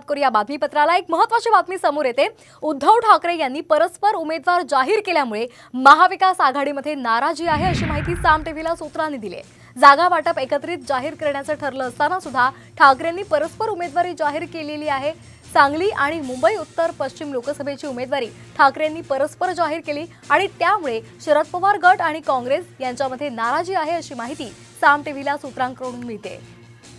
करूया बातमीपत्राला। एक महत्त्वाची बातमी समोर येते। उद्धव ठाकरे यांनी परस्पर उमेदवार जाहीर केल्यामुळे महाविकास आघाडीमध्ये नाराजी आहे अशी माहिती साम टीव्हीला सूत्रांनी दिली आहे। जागा वाटप एकत्रित जाहीर करण्याचं ठरलं असताना सुद्धा ठाकरेंनी परस्पर उमेदवारी जाहीर केलेली आहे। सांगली आणि मुंबई उत्तर पश्चिम लोकसभेची उमेदवारी ठाकरेंनी परस्पर जाहीर केली आणि त्यामुळे शरद पवार गट आणि काँग्रेस यांच्यामध्ये नाराजी आहे अशी माहिती साम टीव्हीला सूत्रांकडून मिळते।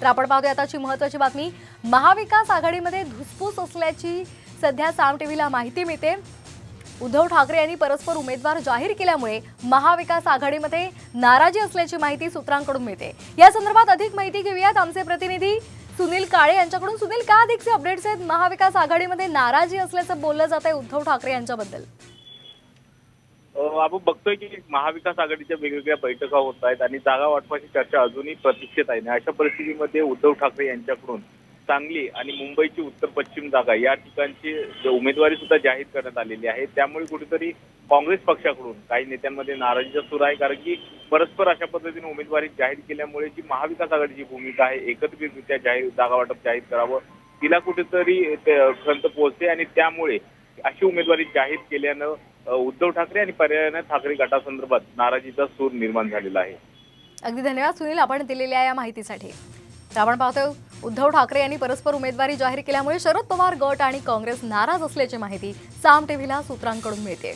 तर आपण पाहतोय आताची महत्त्वाची बातमी। महाविकास आघाडीमध्ये धुसफूस असल्याची सध्या साम टीव्हीला माहिती मिळते। उद्धव ठाकरे यांनी परस्पर उमेदवार जाहीर केल्यामुळे महाविकास आघाडीमध्ये नाराजी असल्याची माहिती सूत्रांकडून मिळते। या संदर्भात अधिक माहिती घेऊयात आमचे प्रतिनिधी सुनील काळे यांच्याकडून। सुनील, काय अधिकचे अपडेट्स आहेत? महाविकास आघाडीमध्ये नाराजी असल्याचं बोललं जात आहे उद्धव ठाकरे यांच्याबद्दल। आपण बघतोय की महाविकास आघाडीच्या वेगवेगळ्या बैठका होत आहेत आणि जागा वाटपाची चर्चा अजूनही प्रतीक्षेत आहे। अशा परिस्थितीमध्ये उद्धव ठाकरे यांच्याकडून सांगली आणि मुंबईची उत्तर पश्चिम जागा या ठिकाणची उमेदवारी सुद्धा जाहीर करण्यात आलेली आहे। त्यामुळे कुठेतरी काँग्रेस पक्षाकडून काही नेत्यांमध्ये नाराजीचा सूर आहे, कारण की परस्पर अशा पद्धतीने उमेदवारी जाहीर केल्यामुळे जी महाविकास आघाडीची भूमिका आहे एकत्रितरित्या जागा वाटप जाहीर करावं तिला कुठेतरी खंत पोहोचते आणि त्यामुळे अशी उमेदवारी जाहीर केल्यानं उद्धव ठाकरे आणि पर्यायाने ठाकरे गटासंदर्भात नाराजीचा सूर निर्माण झालेला आहे। अगदी धन्यवाद सुनील, आपण दिलेल्या या माहितीसाठी। तर आपण पाहतोय उद्धव ठाकरे यांनी परस्पर उमेदवारी जाहीर केल्यामुळे शरद पवार गट आणि काँग्रेस नाराज असल्याची माहिती साम टीव्हीला सूत्रांकडून मिळते।